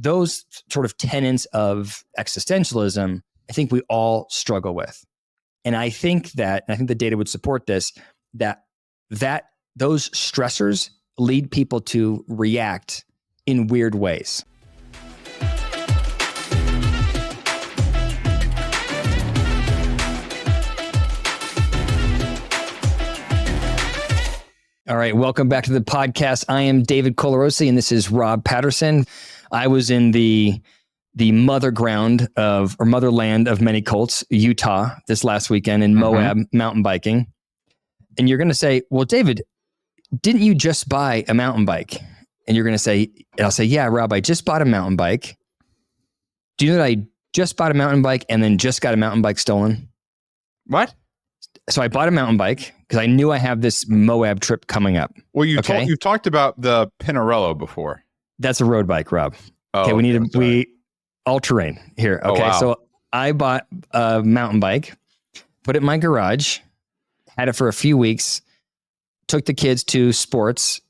those sort of tenets of existentialism, I think we all struggle with. And I think the data would support this, that those stressors lead people to react in weird ways. All right, welcome back to the podcast. I am David Colarosi, and this is Rob Patterson. I was in the motherland of many cults, Utah, this last weekend in Moab, mountain biking. And you're going to say, well, David, didn't you just buy a mountain bike? And you're going to say, and I'll say, yeah, Rob, I just bought a mountain bike. Do you know that I just bought a mountain bike and then just got a mountain bike stolen? What? So I bought a mountain bike because I knew I have this Moab trip coming up. Well, you've talked about the Pinarello before. That's a road bike, Rob. Oh, okay, we all terrain here. Okay, wow. So I bought a mountain bike, put it in my garage, had it for a few weeks, took the kids to sports,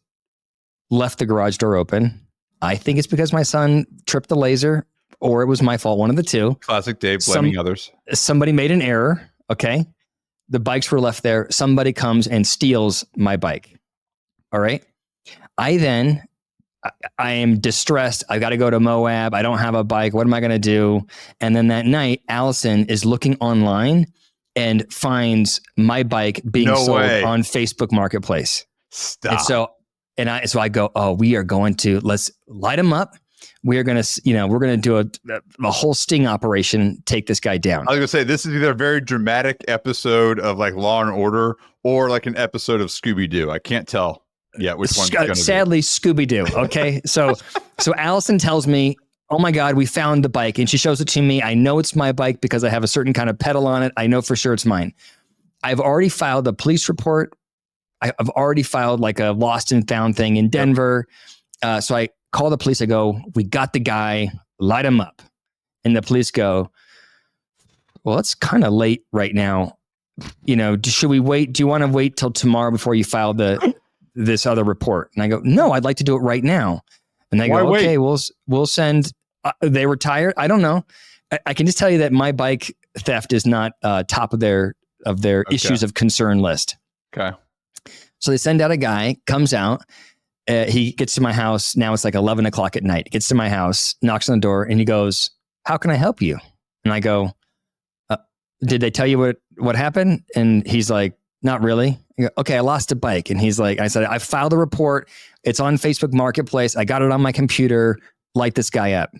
left the garage door open. I think it's because my son tripped the laser, or it was my fault, one of the two. Classic Dave blaming others. Somebody made an error, okay? The bikes were left there. Somebody comes and steals my bike. All right. I am distressed. I got to go to Moab. I don't have a bike. What am I going to do? And then that night, Allison is looking online and finds my bike being sold on Facebook Marketplace. Stop. And so I go, oh, we are going to, let's light him up. We are going to, we're going to do a whole sting operation, take this guy down. I was going to say, this is either a very dramatic episode of like Law and Order or like an episode of Scooby-Doo. I can't tell yet which one's going to be. Sadly, Scooby-Doo. Okay. So Allison tells me, oh my God, we found the bike. And she shows it to me. I know it's my bike because I have a certain kind of pedal on it. I know for sure it's mine. I've already filed a police report. I've already filed like a lost and found thing in Denver. So I call the police. I go, we got the guy, light him up. And the police go, well, it's kind of late right now. Should we wait? Do you want to wait till tomorrow before you file this other report? And I go, no, I'd like to do it right now. And they go, okay, we'll send, they were tired. I don't know. I can just tell you that my bike theft is not top of their issues of concern list. Okay. So they send out a guy, comes out. He gets to my house. Now it's like 11 o'clock at night. Gets to my house, knocks on the door, and he goes, how can I help you? And I go, did they tell you what happened? And he's like, not really. I go, okay, I lost a bike. And he's like, I said, I filed a report. It's on Facebook Marketplace. I got it on my computer. Light this guy up.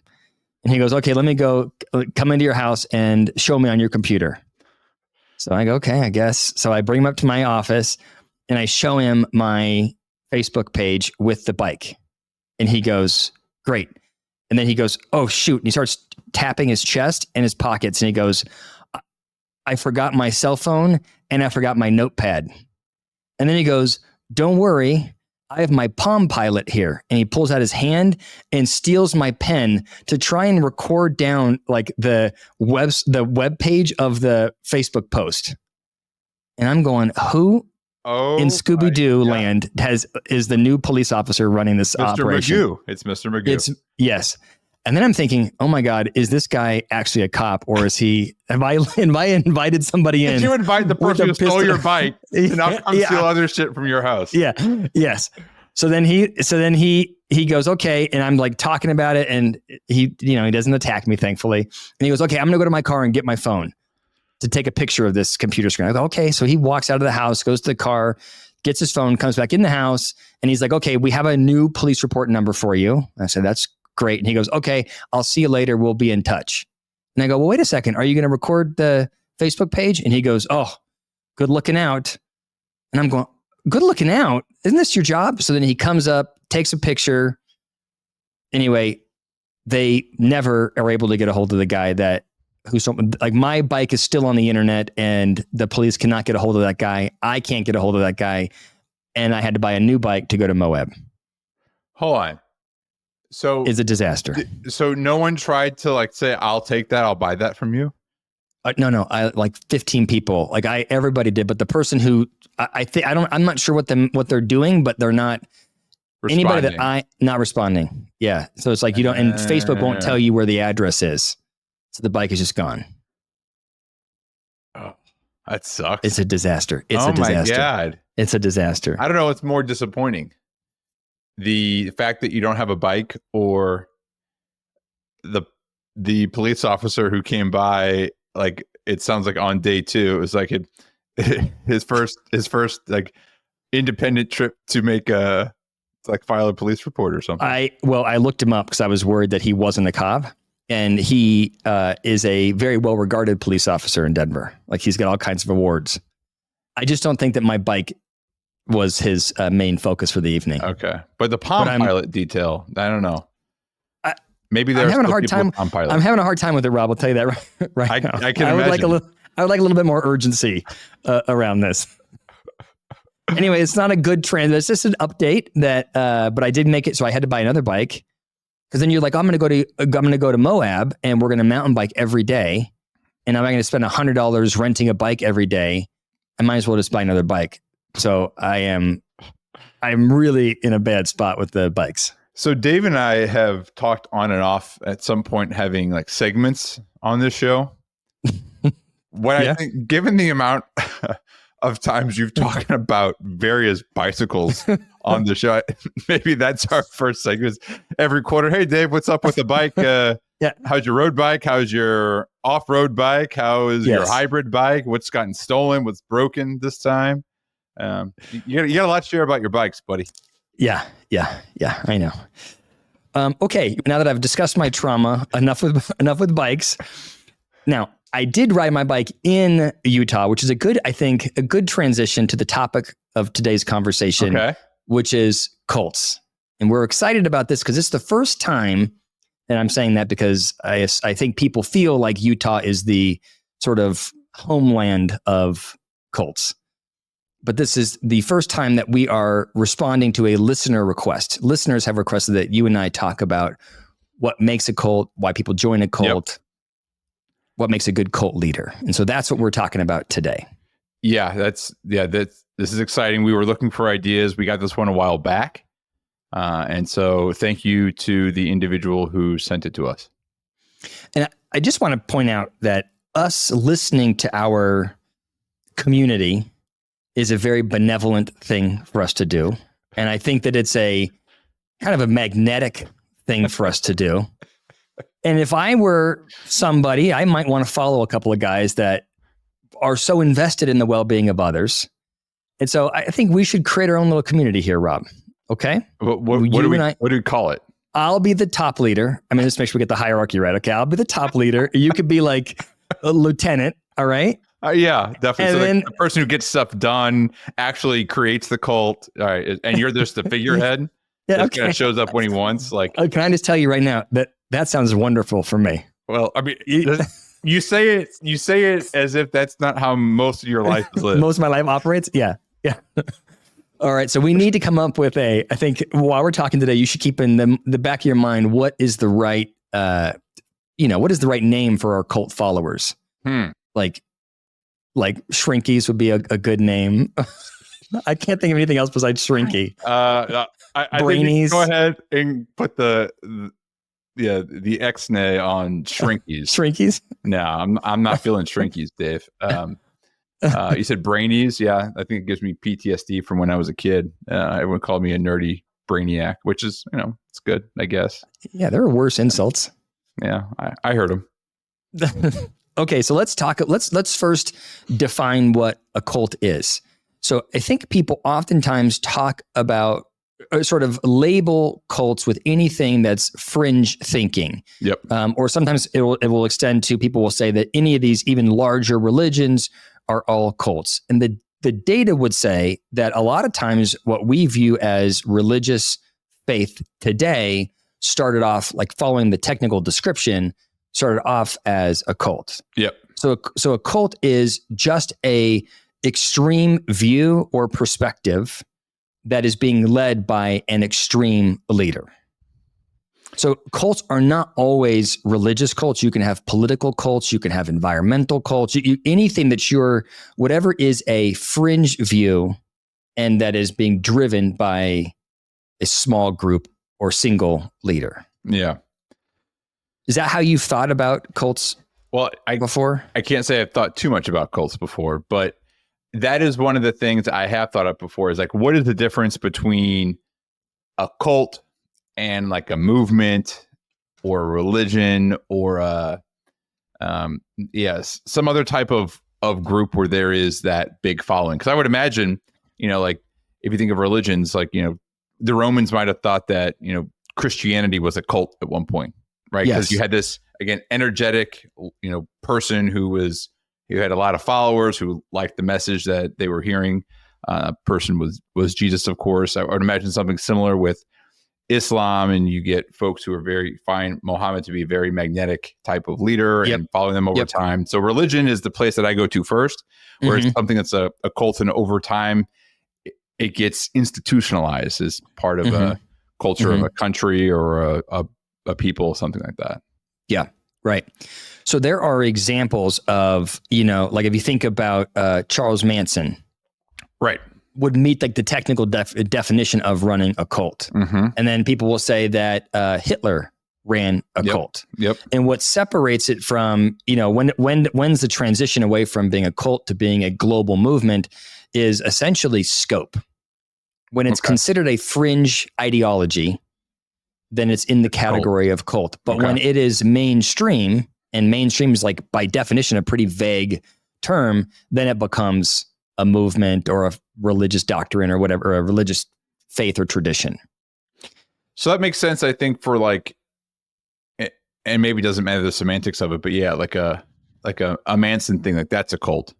And he goes, okay, let me come into your house and show me on your computer. So I go, okay, I guess. So I bring him up to my office and I show him my Facebook page with the bike. And he goes, great. And then he goes, oh, shoot. And he starts tapping his chest and his pockets. And he goes, I forgot my cell phone and I forgot my notepad. And then he goes, don't worry. I have my Palm Pilot here. And he pulls out his hand and steals my pen to try and record down like the web page of the Facebook post. And I'm going, who in Scooby-Doo land is the new police officer running this operation? Magoo. It's Mr. Magoo. Yes. And then I'm thinking, oh my God, is this guy actually a cop, or is he? Have I invited somebody in? Did you invite the person who stole your bike to now come steal other shit from your house? Yeah. Yes. So then he goes, okay, and I'm like talking about it, and he doesn't attack me, thankfully. And he goes, okay, I'm gonna go to my car and get my phone to take a picture of this computer screen. I go, okay. So he walks out of the house, goes to the car, gets his phone, comes back in the house, and he's like, okay, we have a new police report number for you. I said, that's great. And he goes, okay, I'll see you later. We'll be in touch. And I go, well, wait a second. Are you going to record the Facebook page? And he goes, oh, good looking out. And I'm going, good looking out? Isn't this your job? So then he comes up, takes a picture. Anyway, they never are able to get a hold of the guy who's like, my bike is still on the internet and the police cannot get a hold of that guy. I can't get a hold of that guy. And I had to buy a new bike to go to Moab. Hold on. So it's a disaster. So no one tried to like say, I'll take that. I'll buy that from you. No. I like 15 people. Like everybody did, but the person who I'm not sure what they're doing, but they're not. Anybody that not responding. Yeah. So it's like you don't, and Facebook won't tell you where the address is. So the bike is just gone. Oh, that sucks. It's a disaster. It's a disaster. Oh my God. It's a disaster. I don't know what's more disappointing. The fact that you don't have a bike, or the police officer who came by, like, it sounds like on day 2, it was like his first like independent trip to make file a police report or something. I looked him up because I was worried that he wasn't a cop, and he is a very well regarded police officer in Denver. Like, he's got all kinds of awards. I just don't think that my bike was his main focus for the evening. Okay, but the Palm Pilot detail, I don't know. Maybe I'm having a hard time. I'm having a hard time with it, Rob. I'll tell you that right now. I can imagine. I would like a little bit more urgency around this. Anyway, it's not a good trend. It's just an update that, but I did make it, so I had to buy another bike. Because then you're like, I'm going to go to Moab, and we're going to mountain bike every day, and I'm going to spend $100 renting a bike every day. I might as well just buy another bike. So I'm really in a bad spot with the bikes. So Dave and I have talked on and off at some point having like segments on this show. I think, given the amount of times you've talked about various bicycles on the show, maybe that's our first segment. Every quarter, hey Dave, what's up with the bike? How's your road bike? How's your off-road bike? How is your hybrid bike? What's gotten stolen? What's broken this time? You got a lot to share about your bikes, buddy. Yeah, I know. Okay, now that I've discussed my trauma, enough with bikes. Now, I did ride my bike in Utah, which is a good transition to the topic of today's conversation, which is Colts. And we're excited about this because it's the first time, and I'm saying that because I think people feel like Utah is the sort of homeland of Colts. But this is the first time that we are responding to a listener request. Listeners have requested that you and I talk about what makes a cult, why people join a cult, what makes a good cult leader. And so that's what we're talking about today. This is exciting. We were looking for ideas. We got this one a while back. And so thank you to the individual who sent it to us. And I just want to point out that us listening to our community is a very benevolent thing for us to do. And I think that it's a kind of a magnetic thing for us to do. And if I were somebody, I might want to follow a couple of guys that are so invested in the well-being of others. And so I think we should create our own little community here, Rob. Okay? What do we call it? I'll be the top leader. I mean, just make sure we get the hierarchy right. Okay, I'll be the top leader. You could be like a lieutenant. All right? Yeah, definitely. And so then, the person who gets stuff done actually creates the cult. All right, and you're just the figurehead. That kind of shows up when he wants. Like, can I just tell you right now that sounds wonderful for me? Well, I mean, you say it as if that's not how most of your life is lived. Most of my life operates. Yeah. All right, so we need to come up with I think while we're talking today, you should keep in the back of your mind what is the right, what is the right name for our cult followers? Like Shrinkies would be a good name. I can't think of anything else besides Shrinky. I think go ahead and put the X-nay on Shrinkies. Shrinkies? No, I'm not feeling Shrinkies, Dave. You said Brainies. Yeah, I think it gives me PTSD from when I was a kid. Everyone called me a nerdy brainiac, which is, it's good, I guess. Yeah, there are worse insults. Yeah, I heard them. Okay, so let's first define what a cult is. So I think people oftentimes talk about sort of label cults with anything that's fringe thinking. Yep. Or sometimes it will extend to, people will say that any of these even larger religions are all cults. And the data would say that a lot of times what we view as religious faith today started off, like following the technical description, started off as a cult. Yep. So a cult is just a extreme view or perspective that is being led by an extreme leader. So cults are not always religious cults. You can have political cults. You can have environmental cults. Anything that whatever is a fringe view and that is being driven by a small group or single leader. Yeah. Is that how you've thought about cults Well, before? I can't say I've thought too much about cults before, but that is one of the things I have thought of before is like, what is the difference between a cult and like a movement or a religion or some other type of group where there is that big following? Because I would imagine, like if you think of religions, like, the Romans might have thought that, Christianity was a cult at one point, right? Because you had this, again, energetic, person who had a lot of followers who liked the message that they were hearing. Person was Jesus, of course. I would imagine something similar with Islam, and you get folks who are find Muhammad to be a very magnetic type of leader and following them over time. So religion is the place that I go to first, where it's something that's a cult, and over time it gets institutionalized as part of a culture of a country or a people, something like that. Yeah, right. So there are examples of, like if you think about Charles Manson, right, would meet like the technical definition of running a cult. And then people will say that Hitler ran a cult. And what separates it from, when's the transition away from being a cult to being a global movement is essentially scope. When it's considered a fringe ideology, then it's in the category of cult. But when it is mainstream, and mainstream is like by definition a pretty vague term, then it becomes a movement or a religious doctrine or whatever, or a religious faith or tradition. So that makes sense, I think, for like, and maybe it doesn't matter the semantics of it, but yeah, like a Manson thing, like that's a cult.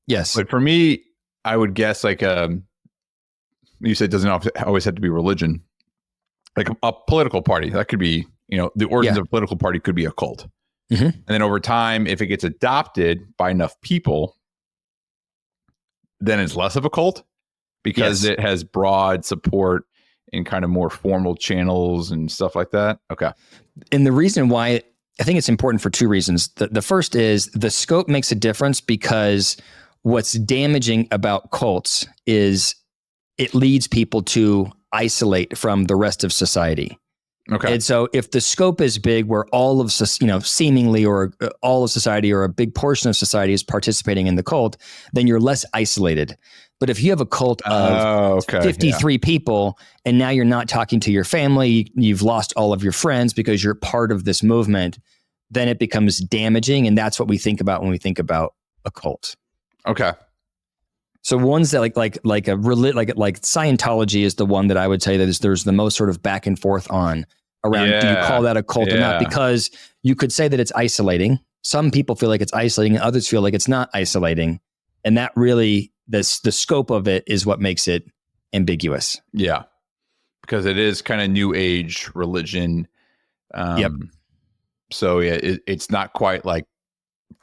Yes. But for me, I would guess like you said it doesn't always have to be religion. Like a political party, that could be, the origins of a political party could be a cult. And then over time, if it gets adopted by enough people, then it's less of a cult because it has broad support in kind of more formal channels and stuff like that. Okay. And the reason why I think it's important for two reasons. The first is the scope makes a difference because what's damaging about cults is it leads people to isolate from the rest of society. Okay. And so if the scope is big where all of, seemingly or all of society or a big portion of society is participating in the cult, then you're less isolated. But if you have a cult of 53 people and now you're not talking to your family, you've lost all of your friends because you're part of this movement, then it becomes damaging. And that's what we think about when we think about a cult. Okay. So ones that like Scientology is the one that I would say that there's the most sort of back and forth on around, do you call that a cult or not? Because you could say that it's isolating. Some people feel like it's isolating and others feel like it's not isolating. And that really, the scope of it is what makes it ambiguous. Yeah. Because it is kind of new age religion. So it's not quite like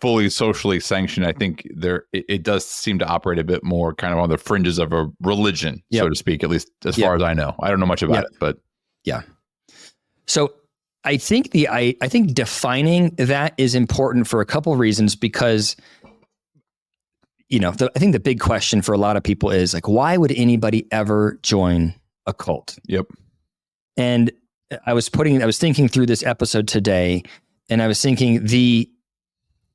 fully socially sanctioned. I think it does seem to operate a bit more kind of on the fringes of a religion, so to speak, at least as far as I know. I don't know much about it, but yeah. So I think I think defining that is important for a couple of reasons because, I think the big question for a lot of people is like, why would anybody ever join a cult? Yep. And I was thinking through this episode today, and I was thinking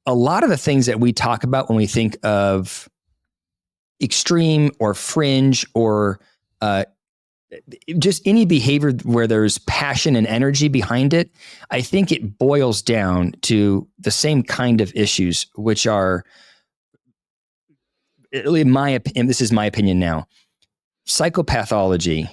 a lot of the things that we talk about when we think of extreme or fringe or just any behavior where there's passion and energy behind it, I think it boils down to the same kind of issues, which are, in my opinion, this is my opinion now, psychopathology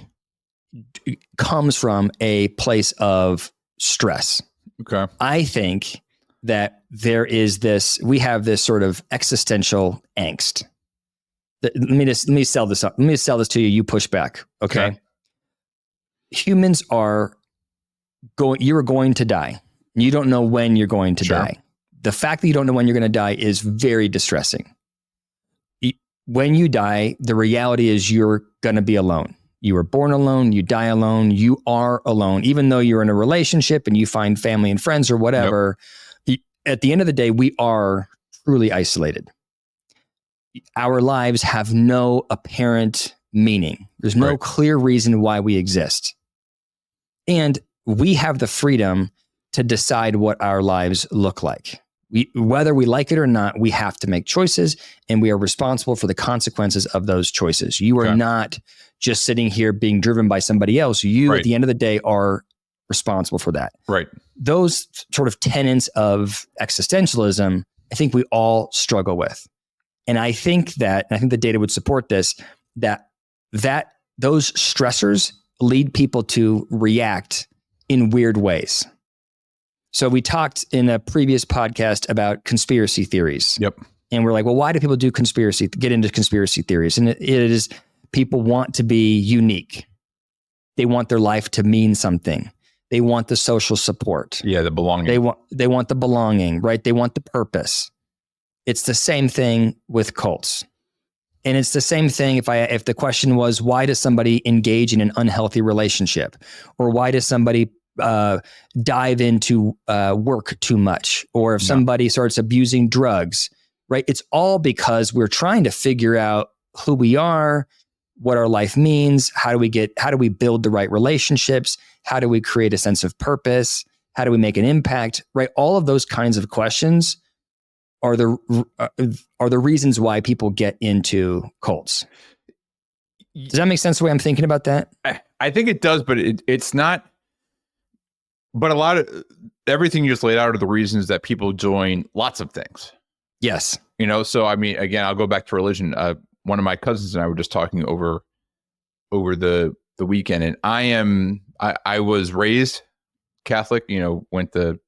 comes from a place of stress. Okay. I think that we have this sort of existential angst. Let me sell this up. Let me sell this to you. You push back. Okay. Humans you're going to die. You don't know when you're going to die. The fact that you don't know when you're going to die is very distressing. When you die, the reality is you're going to be alone. You were born alone. You die alone. You are alone. Even though you're in a relationship and you find family and friends or whatever, at the end of the day, we are truly isolated. Our lives have no apparent meaning. There's no Right. clear reason why we exist. And we have the freedom to decide what our lives look like. Whether we like it or not, we have to make choices, and we are responsible for the consequences of those choices. You are Okay. not just sitting here being driven by somebody else. You, Right. at the end of the day, are responsible for that. Right. Those sort of tenets of existentialism, I think we all struggle with. And I think the data would support this, that those stressors lead people to react in weird ways. So we talked in a previous podcast about conspiracy theories. Yep. And we're like, well, why do people get into conspiracy theories? And it is people want to be unique. They want their life to mean something. They want the social support. Yeah, the belonging. They want the belonging, right? They want the purpose. It's the same thing with cults. And it's the same thing if the question was, why does somebody engage in an unhealthy relationship? Or why does somebody dive into work too much? Or if somebody starts abusing drugs, right? It's all because we're trying to figure out who we are, what our life means, how do we build the right relationships? How do we create a sense of purpose? How do we make an impact, right? All of those kinds of questions are the reasons why people get into cults. Does that make sense the way I'm thinking about that? I think it does, but it's not. But a lot of everything you just laid out are the reasons that people join lots of things. Yes. So I mean, again, I'll go back to religion. One of my cousins and I were just talking over the weekend, and I was raised Catholic. Went to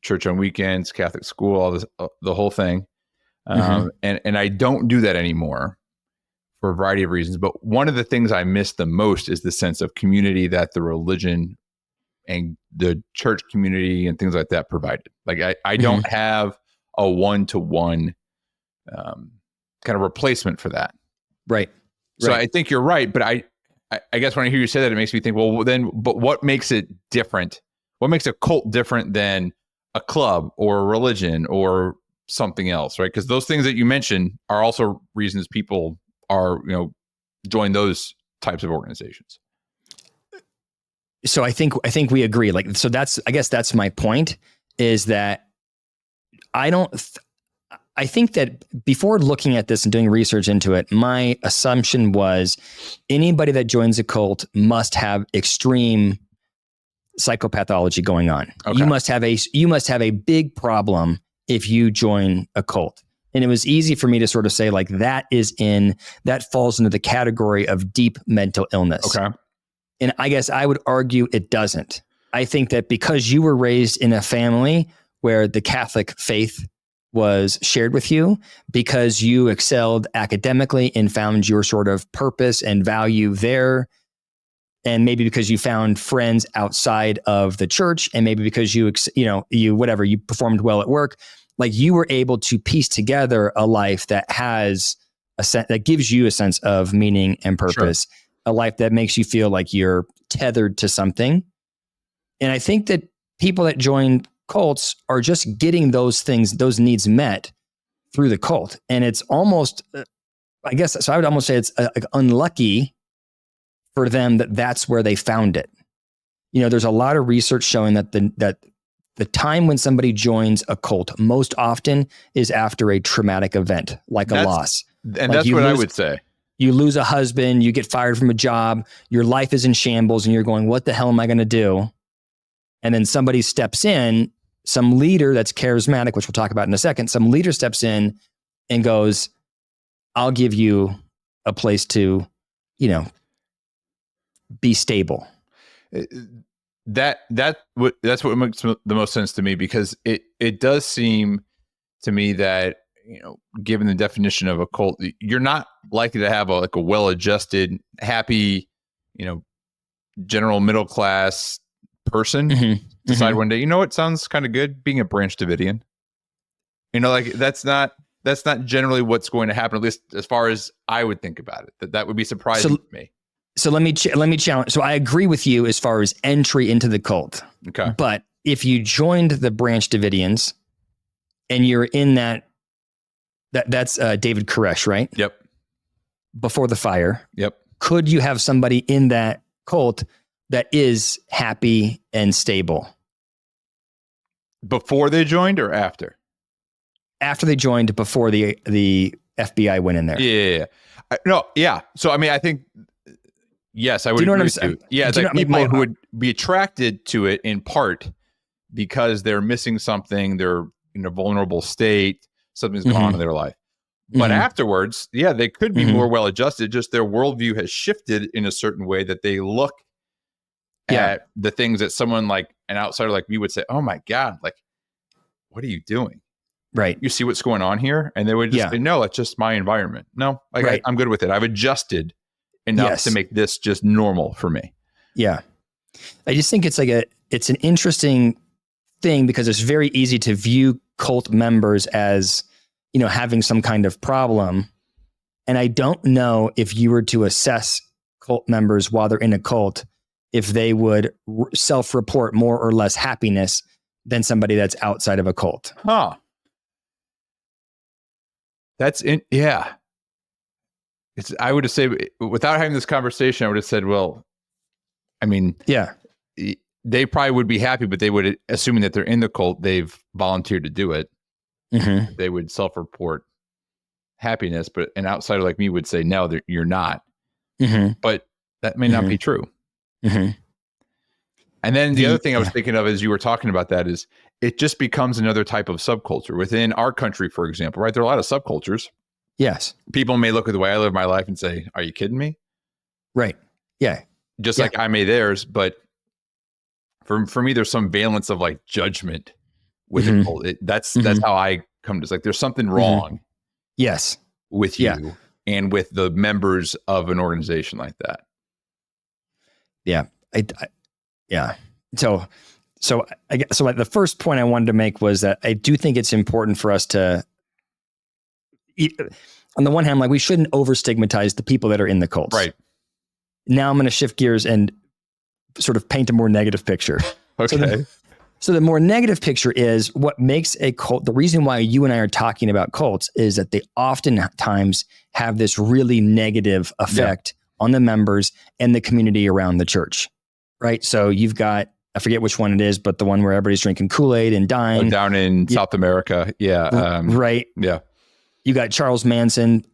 church on weekends, Catholic school, all this, the whole thing. And I don't do that anymore for a variety of reasons. But one of the things I miss the most is the sense of community that the religion and the church community and things like that provided. Like I don't have a one-to-one kind of replacement for that. Right. So I think you're right. But I guess when I hear you say that, it makes me think, well, then, but what makes it different? What makes a cult different than a club or a religion or something else, right? Because those things that you mentioned are also reasons people are, join those types of organizations. So I think we agree. I guess that's my point, is that I think that before looking at this and doing research into it, my assumption was anybody that joins a cult must have extreme psychopathology going on. Okay. You must have a big problem if you join a cult. And it was easy for me to sort of say, like, that falls into the category of deep mental illness. Okay. And I guess I would argue it doesn't. I think that because you were raised in a family where the Catholic faith was shared with you, because you excelled academically and found your sort of purpose and value there, and maybe because you found friends outside of the church, and maybe because you performed well at work, like you were able to piece together a life that has that gives you a sense of meaning and purpose, sure. A life that makes you feel like you're tethered to something. And I think that people that join cults are just getting those needs met through the cult. And it's almost, I would almost say it's unlucky for them that's where they found it. There's a lot of research showing that the time when somebody joins a cult most often is after a traumatic event, like a loss. And that's what I would say. You lose a husband, you get fired from a job, your life is in shambles, and you're going, what the hell am I going to do? And then somebody steps in, some leader that's charismatic, which we'll talk about in a second, some leader steps in and goes, I'll give you a place to, be stable. That's what makes the most sense to me, because it does seem to me that, given the definition of a cult, you're not likely to have a well-adjusted, happy, general middle class person decide one day, it sounds kind of good being a Branch Davidian. That's not generally what's going to happen, at least as far as I would think about it. That would be surprising to me. So let me challenge. So I agree with you as far as entry into the cult. Okay. But if you joined the Branch Davidians and you're in that's David Koresh, right? Yep. Before the Fire. Yep. could you have somebody in that cult that is happy and stable? Before they joined or after? After they joined, before the FBI went in there. Yeah. No, yeah. So, I mean, I think, yes, I would Do you know agree what I'm with you. Yeah, it's do you like know- people my- who would be attracted to it in part because they're missing something, they're in a vulnerable state, something's going on in their life. But Mhm. afterwards, yeah, they could be Mhm. more well adjusted. Just their worldview has shifted in a certain way that they look Yeah. at the things that someone like an outsider like me would say, "Oh my God, like, what are you doing? Right. You see what's going on here?" And they would just Yeah. say, "No, it's just my environment. No, like Right. I'm good with it. I've adjusted enough Yes. to make this just normal for me." Yeah. I just think it's an interesting thing because it's very easy to view cult members as, having some kind of problem. And I don't know if you were to assess cult members while they're in a cult, if they would self-report more or less happiness than somebody that's outside of a cult. Huh. That's in, yeah. I would have said, without having this conversation, I would have said, well, I mean, Yeah. they probably would be happy, but they would, assuming that they're in the cult, they've volunteered to do it. Mm-hmm. They would self-report happiness, but an outsider like me would say, no, you're not. Mm-hmm. But that may not be true. Mm-hmm. And then the other thing I was thinking of as you were talking about that is it just becomes another type of subculture within our country, for example, right? There are a lot of subcultures. Yes. People may look at the way I live my life and say, are you kidding me? Right. Yeah. Just Yeah. like I may theirs. But for me, there's some valence of like judgment with it. That's how I come to, it's like, there's something wrong Yes. with you and with the members of an organization like that. Yeah. Yeah. So the first point I wanted to make was that I do think it's important for us to, on the one hand, like we shouldn't over stigmatize the people that are in the cults. Right. Now I'm going to shift gears and sort of paint a more negative picture. Okay. So the more negative picture is what makes a cult. The reason why you and I are talking about cults is that they oftentimes have this really negative effect on the members and the community around the church. Right. So you've got, I forget which one it is, but the one where everybody's drinking Kool-Aid and dying. Down in South America. Yeah. Right. Yeah. You got Charles Manson,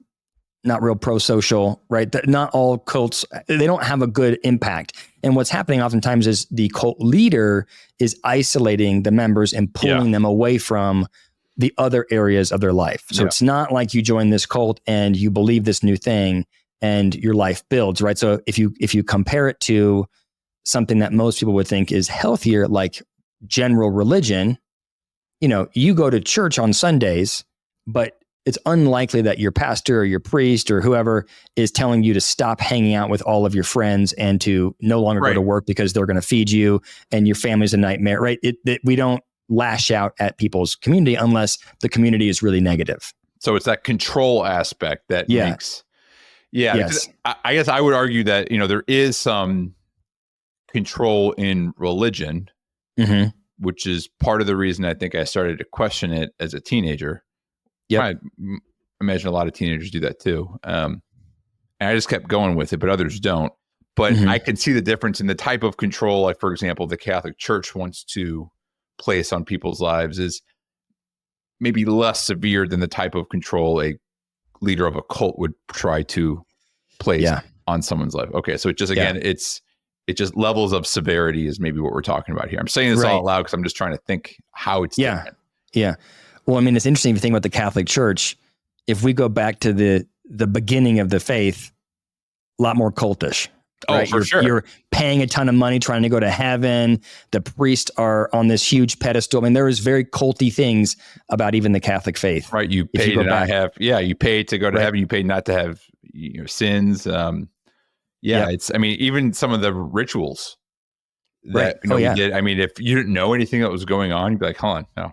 not real pro-social, right? Not all cults, they don't have a good impact. And what's happening oftentimes is the cult leader is isolating the members and pulling them away from the other areas of their life. So it's not like you join this cult and you believe this new thing and your life builds, right? So if you compare it to something that most people would think is healthier, like general religion, you go to church on Sundays, but it's unlikely that your pastor or your priest or whoever is telling you to stop hanging out with all of your friends and to no longer go to work because they're going to feed you and your family's a nightmare, right? We don't lash out at people's community unless the community is really negative. So it's that control aspect that makes, yes. I guess I would argue that, there is some control in religion, which is part of the reason I think I started to question it as a teenager. Yep. I imagine a lot of teenagers do that too. And I just kept going with it, but others don't. But I can see the difference in the type of control, like, for example, the Catholic Church wants to place on people's lives is maybe less severe than the type of control a leader of a cult would try to place on someone's life. Okay. So it just, again, it just levels of severity is maybe what we're talking about here. I'm saying this all out loud because I'm just trying to think how it's different. Yeah. Well, I mean, it's interesting if you think about the Catholic Church. If we go back to the beginning of the faith, a lot more cultish. Right? For sure. You're paying a ton of money trying to go to heaven. The priests are on this huge pedestal. I mean, there is very culty things about even the Catholic faith. Right. You pay to not have, you pay to go to heaven. You pay not to have your sins. It's, I mean, even some of the rituals that we did. I mean, if you didn't know anything that was going on, you'd be like, hold on, no.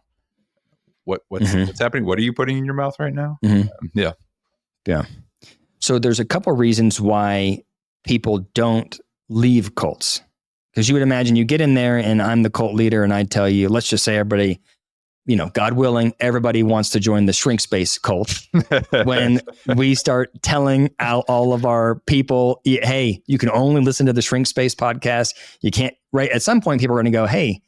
What's happening? What are you putting in your mouth right now? Yeah. So there's a couple of reasons why people don't leave cults. Because you would imagine you get in there and I'm the cult leader and I tell you, let's just say everybody God willing, everybody wants to join the Shrink Space cult. When we start telling all of our people, hey, you can only listen to the Shrink Space podcast. You can't, right? At some point, people are going to go, hey,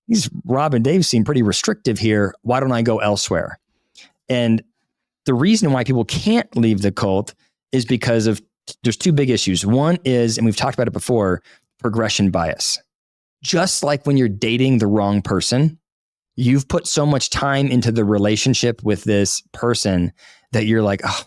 these Rob and Dave seem pretty restrictive here. Why don't I go elsewhere? And the reason why people can't leave the cult is because there's two big issues. One is, and we've talked about it before, progression bias. Just like when you're dating the wrong person, you've put so much time into the relationship with this person that you're like, oh,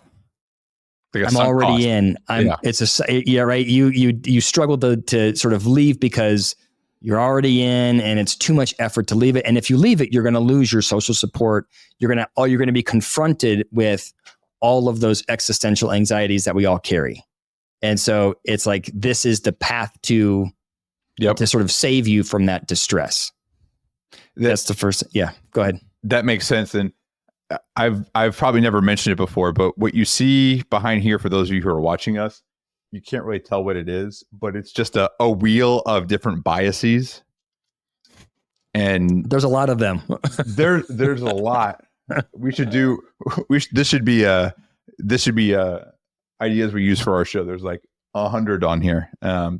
like I'm already in. Right. You struggle to sort of leave because you're already in, and it's too much effort to leave it. And if you leave it, you're going to lose your social support. You're going to be confronted with all of those existential anxieties that we all carry. And so it's like, this is the path to sort of save you from that distress. That's the first. Yeah, go ahead. That makes sense. And I've probably never mentioned it before, but what you see behind here, for those of you who are watching us, you can't really tell what it is, but it's just a wheel of different biases. And there's a lot of them. there's a lot. This should be ideas we use for our show. There's like 100 on here. But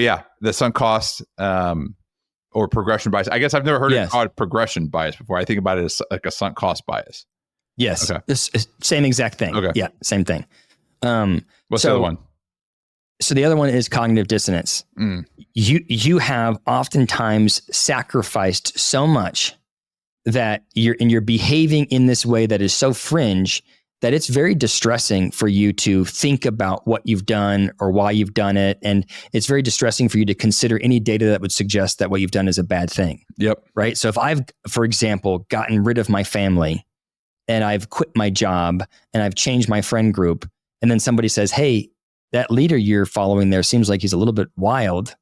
yeah, the sunk cost or progression bias. I guess I've never heard it called progression bias before. I think about it as like a sunk cost bias. Yes. Okay. Same exact thing. Okay. Yeah. Same thing. What's the other one? So the other one is cognitive dissonance. You have oftentimes sacrificed so much that you're behaving in this way that is so fringe that it's very distressing for you to think about what you've done or why you've done it. And it's very distressing for you to consider any data that would suggest that what you've done is a bad thing. Yep. Right. So if I've, for example, gotten rid of my family and I've quit my job and I've changed my friend group, and then somebody says, hey, that leader you're following there seems like he's a little bit wild,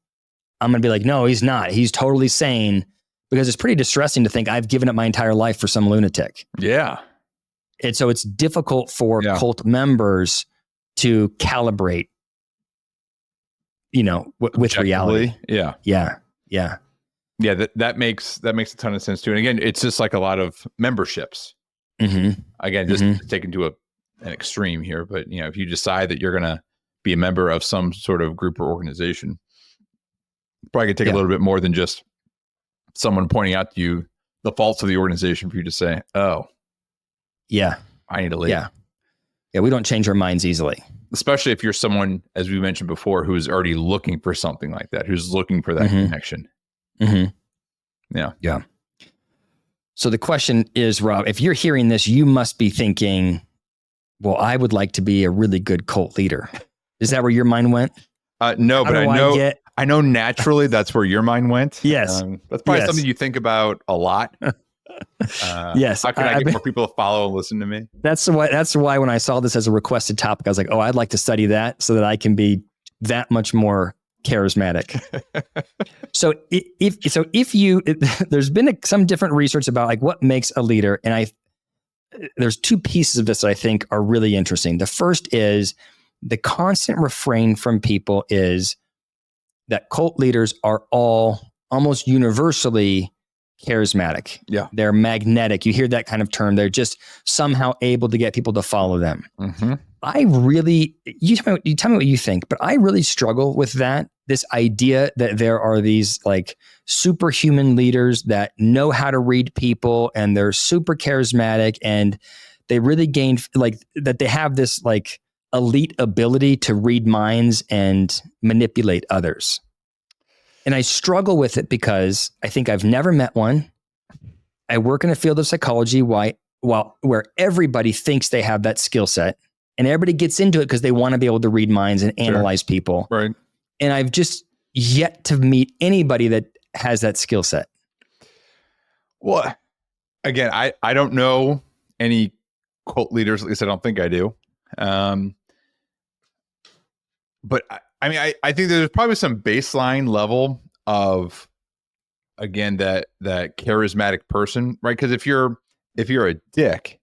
I'm going to be like, no, he's not. He's totally sane, because it's pretty distressing to think I've given up my entire life for some lunatic. Yeah. And so it's difficult for cult members to calibrate, with reality. Yeah. Yeah. Yeah. Yeah. That makes a ton of sense too. And again, it's just like a lot of memberships. Mm-hmm. Again, just taken to an extreme here, but if you decide that you're going to be a member of some sort of group or organization, probably could take a little bit more than just someone pointing out to you the faults of the organization for you to say, oh, yeah, I need to leave. Yeah. Yeah. We don't change our minds easily. Especially if you're someone, as we mentioned before, who's already looking for something like that, who's looking for that connection. Mm-hmm. Yeah. Yeah. So the question is, Rob, if you're hearing this, you must be thinking, well, I would like to be a really good cult leader. Is that where your mind went? No, but I know naturally that's where your mind went. Yes. That's probably something you think about a lot. Yes. How can I get more people to follow and listen to me? That's why when I saw this as a requested topic, I was like, oh, I'd like to study that so that I can be that much more charismatic. So there's been some different research about like what makes a leader. And there's two pieces of this that I think are really interesting. The first is the constant refrain from people is that cult leaders are all almost universally charismatic. Yeah. They're magnetic. You hear that kind of term. They're just somehow able to get people to follow them. Mm-hmm. You tell me what you think, but I really struggle with that. This idea that there are these like superhuman leaders that know how to read people and they're super charismatic and they really gain like that they have this like elite ability to read minds and manipulate others. And I struggle with it because I think I've never met one. I work in a field of psychology where everybody thinks they have that skill set and everybody gets into it because they want to be able to read minds and analyze people. Right. And I've just yet to meet anybody that has that skill set. Well, again, I don't know any cult leaders. At least I don't think I do. But I think there's probably some baseline level of, again, that charismatic person, right? Because if you're a dick,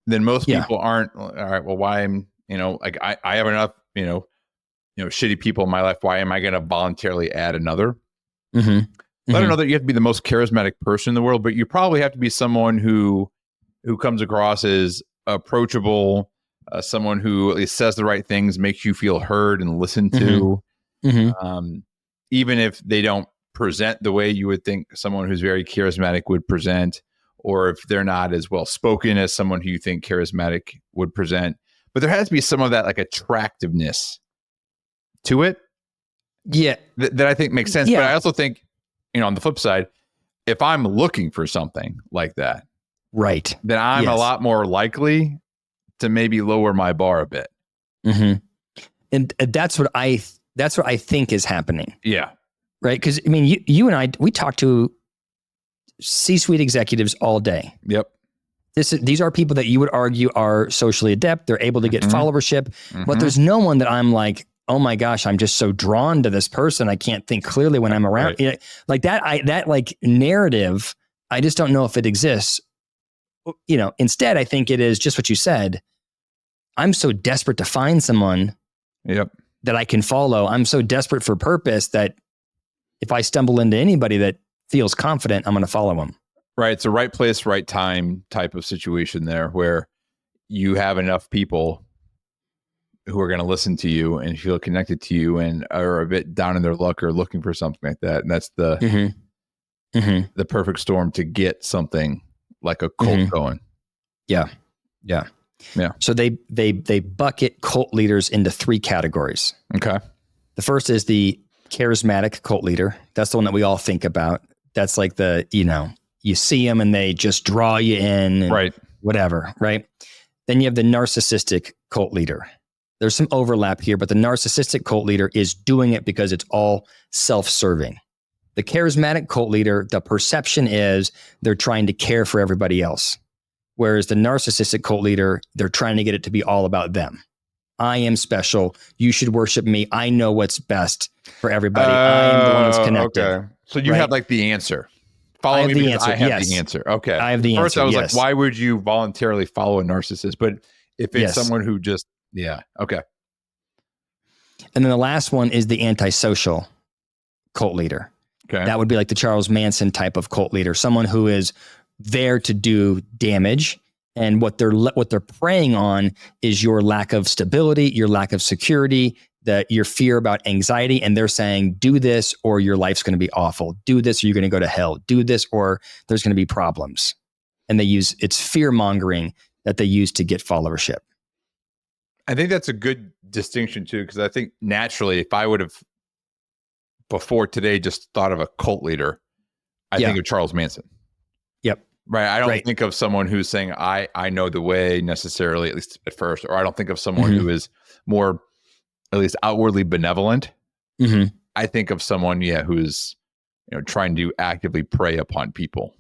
then most people aren't. All right, well, why am like I have enough shitty people in my life. Why am I going to voluntarily add another? Mm-hmm. I don't know that you have to be the most charismatic person in the world, but you probably have to be someone who comes across as approachable, someone who at least says the right things, makes you feel heard and listened to. Even if they don't present the way you would think someone who's very charismatic would present, or if they're not as well spoken as someone who you think charismatic would present. But there has to be some of that like attractiveness to it. Yeah. That I think makes sense. Yeah. But I also think, on the flip side, if I'm looking for something like that, right, then I'm a lot more likely to maybe lower my bar a bit. And that's what I think is happening. Yeah. Right. Because I mean, you and I, we talk to C-suite executives all day. Yep. These are people that you would argue are socially adept. They're able to get followership, but there's no one that I'm like, oh my gosh, I'm just so drawn to this person. I can't think clearly when I'm around. Right. Like that, that like narrative, I just don't know if it exists. Instead, I think it is just what you said. I'm so desperate to find someone that I can follow. I'm so desperate for purpose that if I stumble into anybody that feels confident, I'm going to follow them. Right. It's a right place, right time type of situation there where you have enough people who are going to listen to you and feel connected to you and are a bit down in their luck or looking for something like that. And that's the perfect storm to get something like a cult going. Yeah. So they bucket cult leaders into 3 categories. Okay. The first is the charismatic cult leader. That's the one that we all think about. That's like you see them and they just draw you in. And right. Whatever. Right. Then you have the narcissistic cult leader. There's some overlap here, but the narcissistic cult leader is doing it because it's all self-serving. The charismatic cult leader, the perception is they're trying to care for everybody else. Whereas the narcissistic cult leader, they're trying to get it to be all about them. I am special. You should worship me. I know what's best for everybody. I am the one that's connected. Okay. So you have like the answer. Follow me because I have the answer. Okay. I have the answer. First I was like, why would you voluntarily follow a narcissist? But if it's someone who just, okay. And then the last one is the antisocial cult leader. Okay. That would be like the Charles Manson type of cult leader, someone who is there to do damage. And what they're preying on is your lack of stability, your lack of security, your fear about anxiety. And they're saying, do this or your life's going to be awful. Do this or you're going to go to hell. Do this or there's going to be problems. And it's fear mongering that they use to get followership. I think that's a good distinction too, because I think naturally, if I would have before today just thought of a cult leader, I think of Charles Manson. Yep. Right. I don't think of someone who's saying, I know the way necessarily, at least at first, or I don't think of someone who is more, at least outwardly benevolent. I think of someone, who's, trying to actively prey upon people.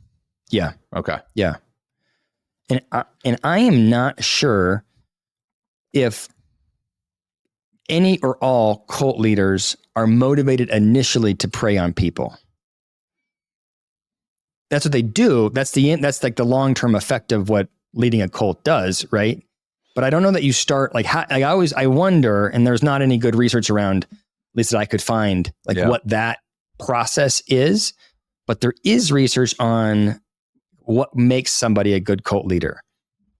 Yeah. Okay. Yeah. And I am not sure if any or all cult leaders are motivated initially to prey on people. That's what they do. That's like the long-term effect of what leading a cult does, right? But I don't know that you start I wonder, and there's not any good research around, at least that I could find, what that process is. But there is research on what makes somebody a good cult leader,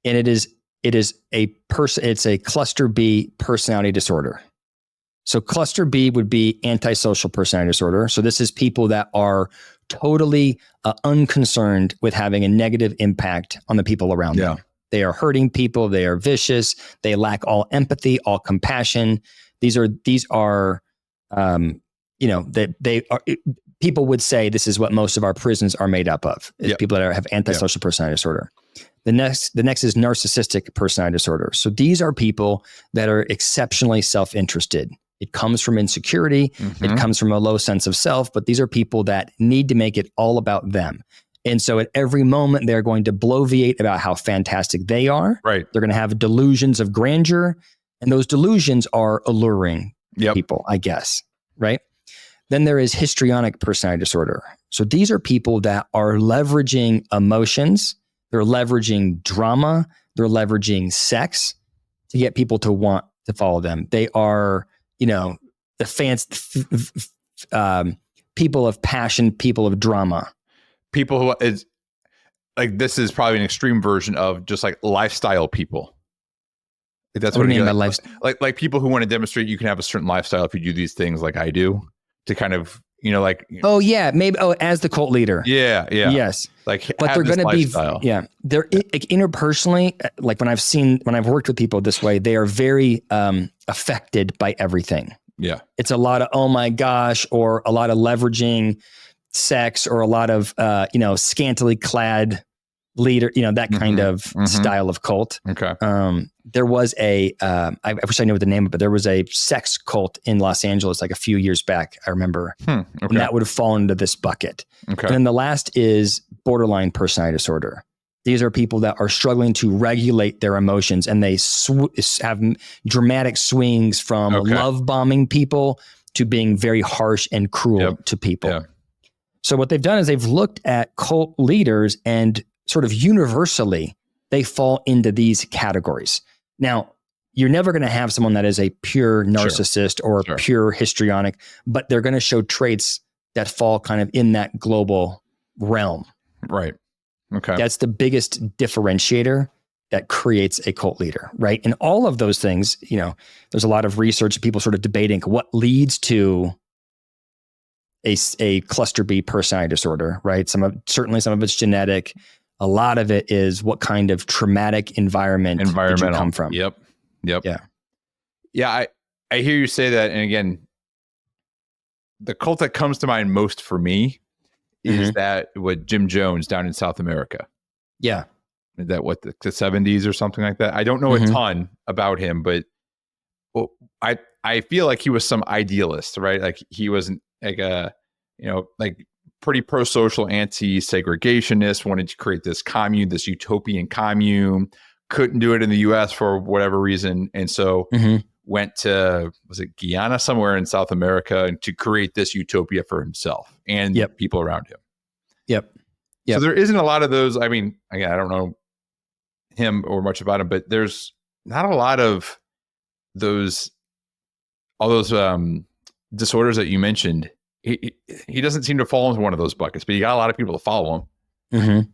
and it is it's a cluster B personality disorder. So cluster B would be antisocial personality disorder. So this is people that are totally unconcerned with having a negative impact on the people around them. They are hurting people. They are vicious. They lack all empathy, all compassion. These are people would say this is what most of our prisons are made up of. People that have antisocial personality disorder. The next is narcissistic personality disorder. So these are people that are exceptionally self-interested. It comes from insecurity. It comes from a low sense of self, but these are people that need to make it all about them. And so at every moment, they're going to bloviate about how fantastic they are. Right. They're going to have delusions of grandeur, and those delusions are alluring people, I guess. Right. Then there is histrionic personality disorder. So these are people that are leveraging emotions. They're leveraging drama. They're leveraging sex to get people to want to follow them. They are, the people of passion, people of drama. People who is like, this is probably an extreme version of just like lifestyle people. Like, that's What do what you mean by like, like people who want to demonstrate you can have a certain lifestyle if you do these things like I do, to kind of, Oh yeah, maybe. Oh, as the cult leader. Yeah. Yes. Like, but they're going to be, they're Yeah. like interpersonally, like when I've worked with people this way, they are very affected by everything. Yeah. It's a lot of, oh my gosh, or a lot of leveraging sex, or a lot of, scantily clad leader, that kind of style of cult. Okay. There was I wish I knew the name of it, but there was a sex cult in Los Angeles like a few years back, I remember. Okay. And that would have fallen into this bucket. Okay. And then the last is borderline personality disorder. These are people that are struggling to regulate their emotions, and they have dramatic swings from love bombing people to being very harsh and cruel to people. Yeah. So what they've done is they've looked at cult leaders, and sort of universally, they fall into these categories. Now, you're never going to have someone that is a pure narcissist or pure histrionic, but they're going to show traits that fall kind of in that global realm. Right. Okay. That's the biggest differentiator that creates a cult leader, right? And all of those things, there's a lot of research, people sort of debating what leads to a cluster B personality disorder, right? Certainly some of it's genetic. A lot of it is what kind of traumatic environment did you come from. Yep. Yeah. Yeah. I hear you say that. And again, the cult that comes to mind most for me is that what Jim Jones down in South America. Yeah. Is that what the 70s or something like that? I don't know a ton about him, but I feel like he was some idealist, right? Like he wasn't like like pretty pro-social, anti-segregationist, wanted to create this commune, this utopian commune, couldn't do it in the US for whatever reason. And so went to, was it Guyana, somewhere in South America, to create this utopia for himself and people around him. Yep. So there isn't a lot of those. I mean, again, I don't know him or much about him, but there's not a lot of all those disorders that you mentioned. He doesn't seem to fall into one of those buckets, but you got a lot of people to follow him.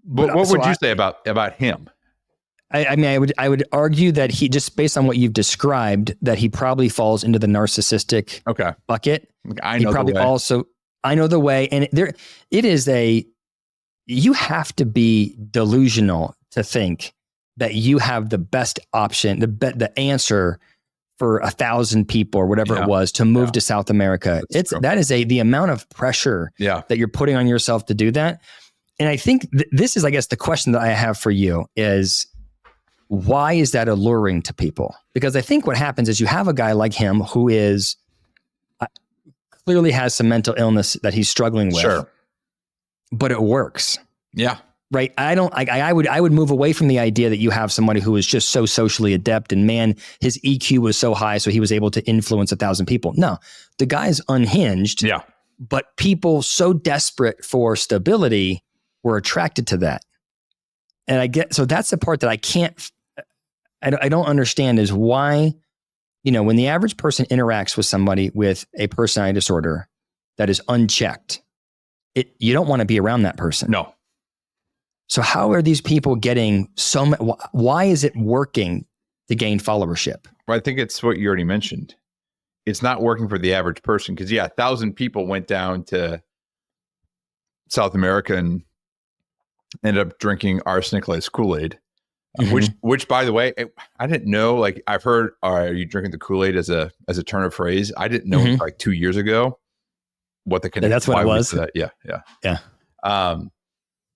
But what would you say about him? I mean, I would argue that he, just based on what you've described, that he probably falls into the narcissistic bucket. I know the way. And you have to be delusional to think that you have the best option, the answer for 1,000 people or whatever it was to move to South America. That is the amount of pressure that you're putting on yourself to do that. And I think this is, I guess, the question that I have for you is, why is that alluring to people? Because I think what happens is you have a guy like him who is clearly has some mental illness that he's struggling with, but it works. Yeah. Right. I would move away from the idea that you have somebody who is just so socially adept and man, his EQ was so high, so he was able to influence 1,000 people. No, the guy's unhinged. Yeah. But people so desperate for stability were attracted to that. And so that's the part that I don't understand is why, when the average person interacts with somebody with a personality disorder that is unchecked, you don't want to be around that person. No. So how are these people getting so much? Why is it working to gain followership? Well, I think it's what you already mentioned. It's not working for the average person because 1,000 people went down to South America and ended up drinking arsenic laced Kool-Aid, which by the way, I didn't know. Like I've heard, are you drinking the Kool-Aid as a turn of phrase? I didn't know like 2 years ago what the connection. That's what it was. Yeah.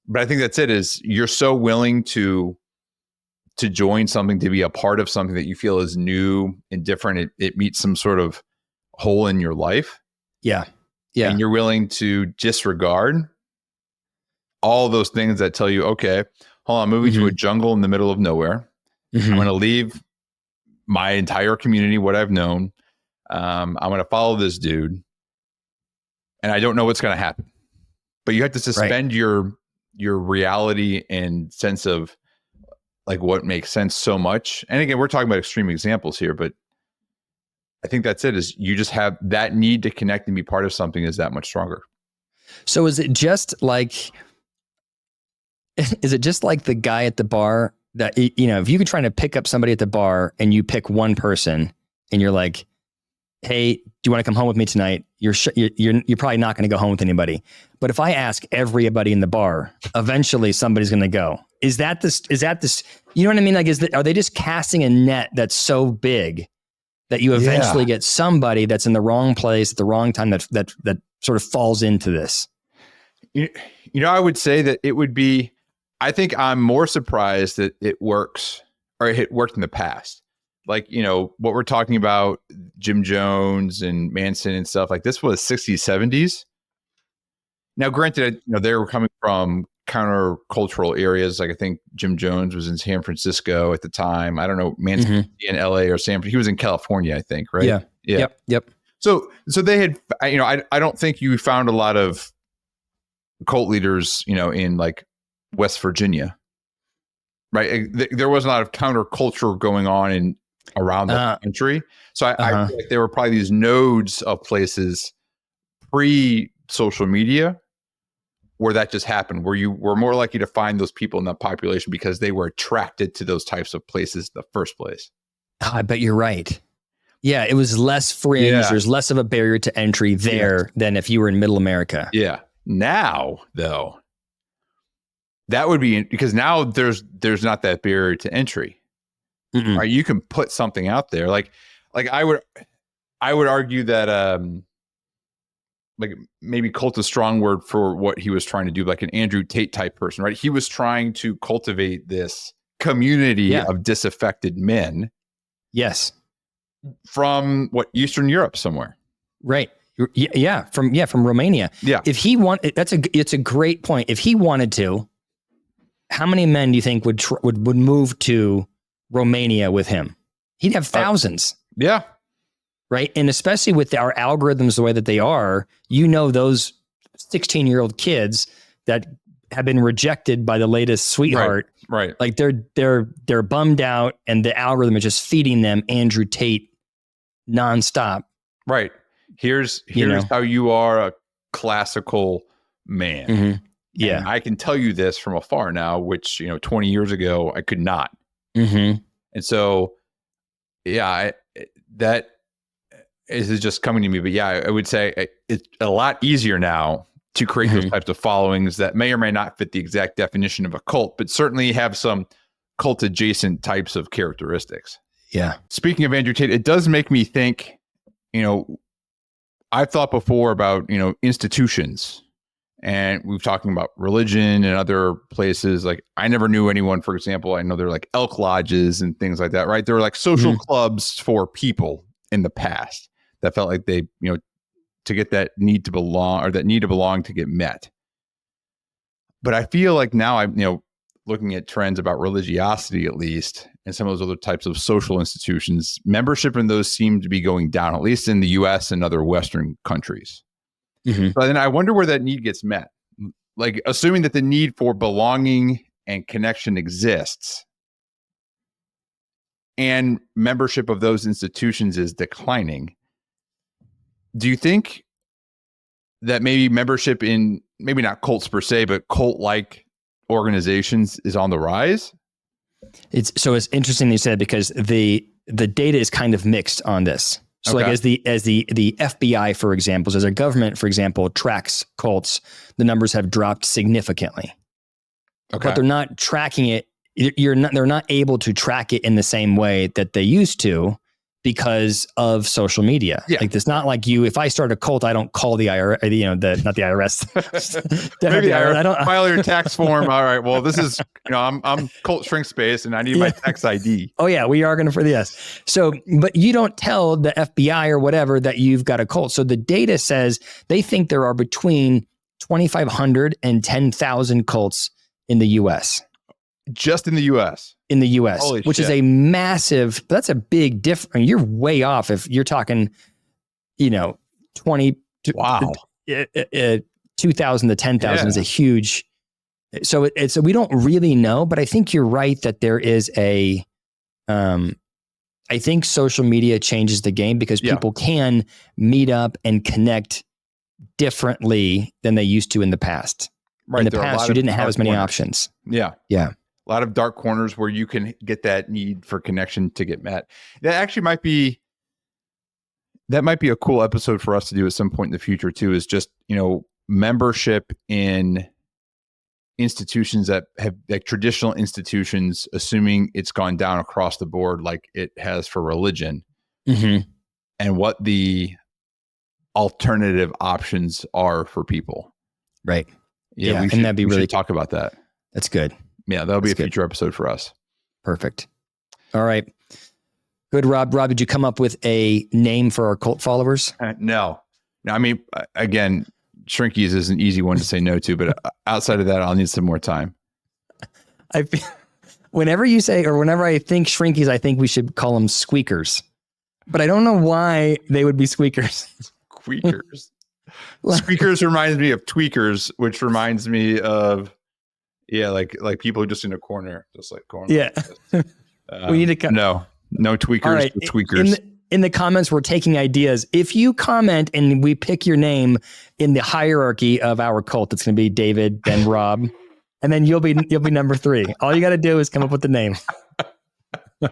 But I think that's it. Is you're so willing to join something, to be a part of something that you feel is new and different. It meets some sort of hole in your life. Yeah. And you're willing to disregard all those things that tell you, okay, hold on, I'm moving to a jungle in the middle of nowhere. I'm going to leave my entire community, what I've known. I'm going to follow this dude, and I don't know what's going to happen. But you have to suspend your reality and sense of like what makes sense so much. And again, we're talking about extreme examples here, but I think that's it. Is you just have that need to connect and be part of something is that much stronger. So is it just like the guy at the bar that, if you could try to pick up somebody at the bar and you pick one person and you're like, hey, do you want to come home with me tonight? You're probably not going to go home with anybody. But if I ask everybody in the bar, eventually somebody's going to go. Is that this? You know what I mean? Like, are they just casting a net that's so big that you eventually get somebody that's in the wrong place at the wrong time that sort of falls into this? I would say that it would be, I think I'm more surprised that it works, or it worked in the past. Like, what we're talking about, Jim Jones and Manson and stuff, like this was 60s, 70s. Now, granted, they were coming from countercultural areas. Like I think Jim Jones was in San Francisco at the time. I don't know, Manson in LA or San Francisco. He was in California, I think, right? Yeah. Yep. So they had, I don't think you found a lot of cult leaders, in like West Virginia, right? There was a lot of counterculture going on around the country. So I feel like there were probably these nodes of places pre-social media where that just happened, where you were more likely to find those people in that population because they were attracted to those types of places in the first place. I bet you're right. Yeah, it was less fringe. Yeah. There's less of a barrier to entry there than if you were in Middle America. Yeah. Now, though, that would be because now there's not that barrier to entry. Right? You can put something out there. Like I would argue that like maybe cult is a strong word for what he was trying to do, like an Andrew Tate type person, right? He was trying to cultivate this community of disaffected men. Yes. From Eastern Europe somewhere. Right. Yeah. From Romania. Yeah. If he it's a great point. If he wanted to, how many men do you think would move to Romania with him? He'd have thousands. Yeah. Right. And especially with our algorithms the way that they are, those 16-year-old kids that have been rejected by the latest sweetheart. Right. Like they're bummed out and the algorithm is just feeding them Andrew Tate nonstop. Right. Here's how you are a classical man. Mm-hmm. Yeah. And I can tell you this from afar now, which, 20 years ago, I could not. Mm-hmm. And so, that is just coming to me. But I would say it's a lot easier now to create those types of followings that may or may not fit the exact definition of a cult, but certainly have some cult adjacent types of characteristics. Yeah. Speaking of Andrew Tate, it does make me think, I've thought before about, institutions, and we've talking about religion and other places. Like I never knew anyone, for example, I know they're like elk lodges and things like that, right? They're like social clubs for people in the past that felt like they, to get that need to belong to get met. But I feel like now I'm, looking at trends about religiosity, at least, and some of those other types of social institutions, membership in those seem to be going down, at least in the US and other Western countries. Mm-hmm. But then I wonder where that need gets met. Like assuming that the need for belonging and connection exists and membership of those institutions is declining. Do you think that maybe membership in maybe not cults per se, but cult-like organizations is on the rise? It's interesting you said, because the data is kind of mixed on this. So like as the FBI, for example, as a government, for example, tracks cults, the numbers have dropped significantly. Okay. But they're not tracking it. They're not able to track it in the same way that they used to because of social media. Yeah. Like it's not like if I start a cult, I don't call the IRS, not the IRS. Maybe the IRS. I don't file your tax form. All right. Well, this is, I'm cult shrink space and I need my tax ID. Oh yeah. We are going for the yes. So, but you don't tell the FBI or whatever that you've got a cult. So the data says they think there are between 2,500 and 10,000 cults in the US. Just in the US. In the US, Holy which shit. is a massive, that's a big difference. You're way off if you're talking, 20, wow. 2,000 to 10,000 is a huge. So we don't really know, but I think you're right that there is a I think social media changes the game because people can meet up and connect differently than they used to in the past. Right. In the past, you didn't have as many options. Yeah. Yeah. A lot of dark corners where you can get that need for connection to get met. That actually might be a cool episode for us to do at some point in the future too, is just, membership in institutions that have like traditional institutions, assuming it's gone down across the board like it has for religion, and what the alternative options are for people. Right. Yeah. We should talk about that. That's good. Yeah. That'll be a future episode for us. Perfect. All right. Good, Rob. Rob, did you come up with a name for our cult followers? No. I mean, again, Shrinkies is an easy one to say no to, but outside of that, I'll need some more time. Whenever you say, or whenever I think Shrinkies, I think we should call them squeakers. But I don't know why they would be squeakers. Squeakers. Squeakers reminds me of tweakers, which reminds me of, like people just in a corner, just like corner. Yeah. We need to no tweakers, right. Tweakers. In the comments, we're taking ideas. If you comment and we pick your name in the hierarchy of our cult, it's going to be David, then Rob, and then you'll be number 3. All you got to do is come up with the name. All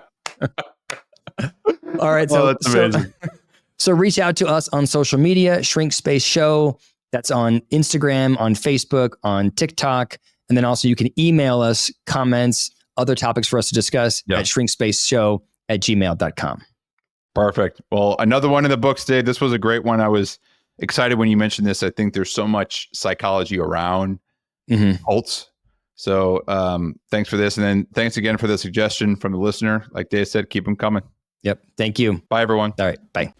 right. That's amazing. So reach out to us on social media, Shrink Space Show. That's on Instagram, on Facebook, on TikTok. And then also you can email us comments, other topics for us to discuss at shrinkspaceshow@gmail.com. Perfect. Well, another one in the books, Dave. This was a great one. I was excited when you mentioned this. I think there's so much psychology around cults. So thanks for this. And then thanks again for the suggestion from the listener. Like Dave said, keep them coming. Yep. Thank you. Bye, everyone. All right. Bye.